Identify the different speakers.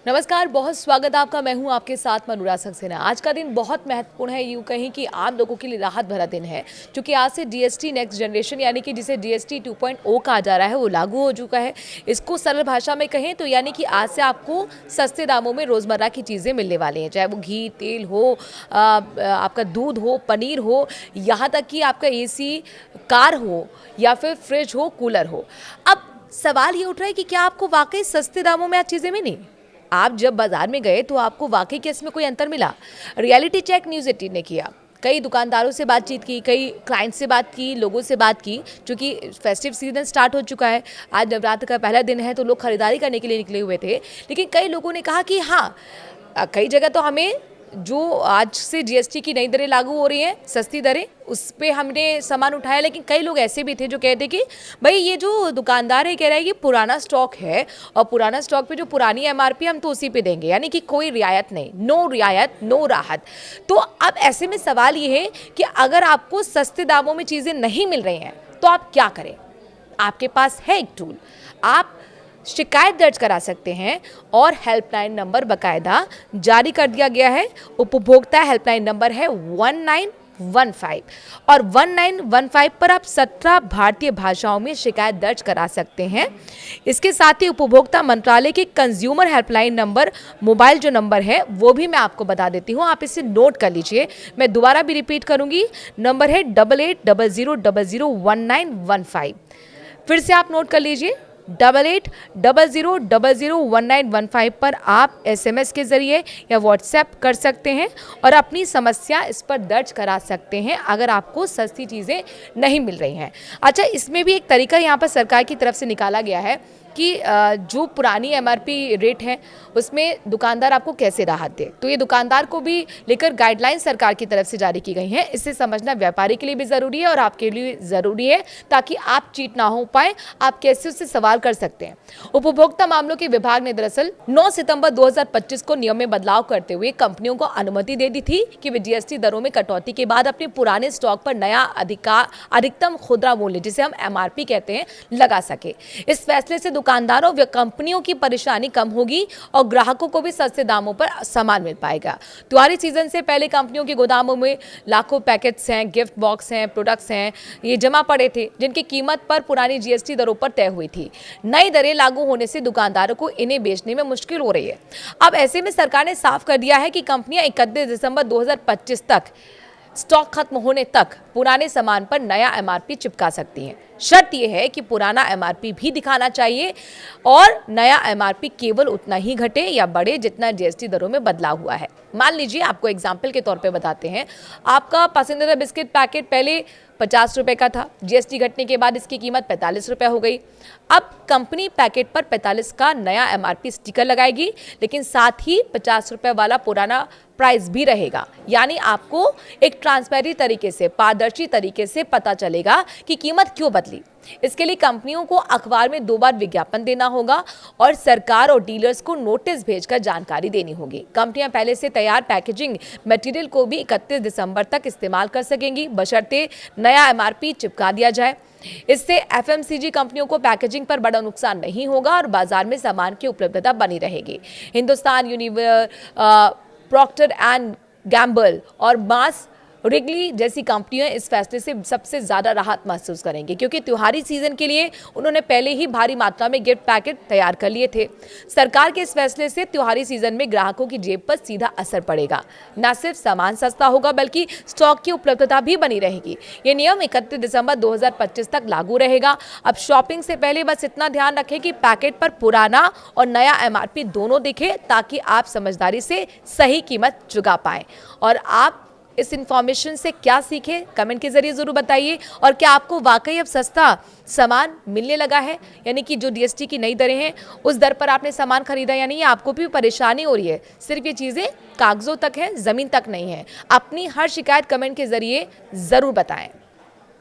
Speaker 1: नमस्कार, बहुत स्वागत है आपका। मैं हूं आपके साथ मनूरा सक्सेना। आज का दिन बहुत महत्वपूर्ण है, यूं कहें कि आम लोगों के लिए राहत भरा दिन है, क्योंकि आज से जीएसटी नेक्स्ट जनरेशन यानी कि जिसे जीएसटी 2.0 कहा जा रहा है वो लागू हो चुका है। इसको सरल भाषा में कहें तो यानी कि आज से आपको सस्ते दामों में रोज़मर्रा की चीज़ें मिलने वाली हैं, चाहे वो घी, तेल हो, आपका दूध हो, पनीर हो, यहाँ तक कि आपका AC, कार हो या फिर फ्रिज हो, कूलर हो। अब सवाल ये उठ रहा है कि क्या आपको वाकई सस्ते दामों में आज चीज़ें मिली? आप जब बाजार में गए तो आपको वाकई क्या इसमें कोई अंतर मिला? रियलिटी चेक न्यूज़ 18 ने किया। कई दुकानदारों से बातचीत की, कई क्लाइंट से बात की, लोगों से बात की, क्योंकि फेस्टिव सीजन स्टार्ट हो चुका है। आज नवरात्र का पहला दिन है तो लोग खरीदारी करने के लिए निकले हुए थे। लेकिन कई लोगों ने कहा कि हाँ, कई जगह तो हमें जो आज से जीएसटी की नई दरें लागू हो रही हैं, सस्ती दरें, उस पे हमने सामान उठाया। लेकिन कई लोग ऐसे भी थे जो कहते कि भाई ये जो दुकानदार है कह रहा है कि पुराना स्टॉक है और पुराना स्टॉक पे जो पुरानी एमआरपी हम तो उसी पे देंगे, यानी कि कोई रियायत नहीं, नो रियायत नो राहत। तो अब ऐसे में सवाल ये है कि अगर आपको सस्ते दामों में चीज़ें नहीं मिल रही हैं तो आप क्या करें? आपके पास है एक टूल, आप शिकायत दर्ज करा सकते हैं और हेल्पलाइन नंबर बाकायदा जारी कर दिया गया है। उपभोक्ता हेल्पलाइन नंबर है 1915 और 1915 पर आप 17 भारतीय भाषाओं में शिकायत दर्ज करा सकते हैं। इसके साथ ही उपभोक्ता मंत्रालय के कंज्यूमर हेल्पलाइन नंबर, मोबाइल जो नंबर है वो भी मैं आपको बता देती हूँ, आप इसे नोट कर लीजिए। मैं दोबारा भी रिपीट करूँगी, नंबर है 8800001915। फिर से आप नोट कर लीजिए, 8800001915 पर आप SMS के ज़रिए या व्हाट्सएप कर सकते हैं और अपनी समस्या इस पर दर्ज करा सकते हैं अगर आपको सस्ती चीज़ें नहीं मिल रही हैं। अच्छा, इसमें भी एक तरीका यहाँ पर सरकार की तरफ से निकाला गया है कि जो पुरानी एमआरपी रेट है उसमें दुकानदार आपको कैसे राहत दे। तो ये दुकानदार को भी लेकर गाइडलाइन सरकार की तरफ से जारी की गई हैं। इससे समझना व्यापारी के लिए भी ज़रूरी है और आपके लिए ज़रूरी है, ताकि आप चीट ना हो पाए। आप कैसे उससे सवाल कर सकते हैं। उपभोक्ता मामलों के विभाग ने दरअसल 9 सितंबर 2025 को नियम में बदलाव करते हुए कंपनियों को अनुमति दे दी थी कि वे जीएसटी दरों में कटौती के बाद अपने पुराने स्टॉक पर नया अधिकतम खुदरा मूल्य, जिसे हम एमआरपी कहते हैं, लगा सके। इस फैसले से दुकानदारों व कंपनियों की परेशानी कम होगी और ग्राहकों को भी सस्ते दामों पर सामान मिल पाएगा। त्योहारी सीजन से पहले कंपनियों के गोदामों में लाखों पैकेट्स हैं, गिफ्ट बॉक्स हैं, प्रोडक्ट्स हैं, ये जमा पड़े थे, जिनकी कीमत पर पुरानी जीएसटी दरों पर तय हुई थी। नई दरें लागू होने से दुकानदारों को इन्हें बेचने में मुश्किल हो रही है। अब ऐसे में सरकार ने साफ कर दिया है कि कंपनियां 31 दिसंबर 2025 तक स्टॉक खत्म होने तक पुराने सामान पर नया एमआरपी चिपका सकती हैं। शर्त यह है कि पुराना एमआरपी भी दिखाना चाहिए और नया एमआरपी केवल उतना ही घटे या बढ़े जितना जीएसटी दरों में बदलाव हुआ है। मान लीजिए, आपको एग्जाम्पल के तौर पे बताते हैं, आपका पसंदीदा बिस्किट पैकेट पहले 50 रुपये का था, जीएसटी घटने के बाद इसकी कीमत 45 रुपये हो गई। अब कंपनी पैकेट पर 45 का नया एमआरपी स्टिकर लगाएगी, लेकिन साथ ही 50 रुपये वाला पुराना प्राइस भी रहेगा। यानी आपको एक ट्रांसपेरेंट तरीके से, पारदर्शी तरीके से पता चलेगा कि कीमत क्यों बदली। इसके लिए कंपनियों को अखबार में 2 बार विज्ञापन देना होगा और सरकार और डीलर्स को नोटिस भेजकर जानकारी देनी होगी। कंपनियां पहले से तैयार पैकेजिंग मटेरियल को भी 31 दिसंबर तक इस्तेमाल कर सकेंगी, बशर्ते नया एमआरपी चिपका दिया जाए। इससे एफएमसीजी कंपनियों को पैकेजिंग पर बड़ा नुकसान नहीं होगा और बाजार में सामान की उपलब्धता बनी रहेगी। Hindustan Unilever, Procter and Gamble और मास रिगली जैसी कंपनियां इस फैसले से सबसे ज़्यादा राहत महसूस करेंगी, क्योंकि त्योहारी सीजन के लिए उन्होंने पहले ही भारी मात्रा में गिफ्ट पैकेट तैयार कर लिए थे। सरकार के इस फैसले से त्योहारी सीजन में ग्राहकों की जेब पर सीधा असर पड़ेगा। न सिर्फ सामान सस्ता होगा बल्कि स्टॉक की उपलब्धता भी बनी रहेगी। ये नियम 31 दिसंबर 2025 तक लागू रहेगा। अब शॉपिंग से पहले बस इतना ध्यान रखें कि पैकेट पर पुराना और नया एमआरपी दोनों दिखे, ताकि आप समझदारी से सही कीमत चुका पाएं। और आप इस इंफॉर्मेशन से क्या सीखे, कमेंट के जरिए जरूर बताइए। और क्या आपको वाकई अब सस्ता सामान मिलने लगा है, यानी कि जो जीएसटी की नई दरें हैं उस दर पर आपने सामान खरीदा या नहीं, आपको भी परेशानी हो रही है? सिर्फ ये चीज़ें कागजों तक हैं, ज़मीन तक नहीं है। अपनी हर शिकायत कमेंट के जरिए ज़रूर बताएं।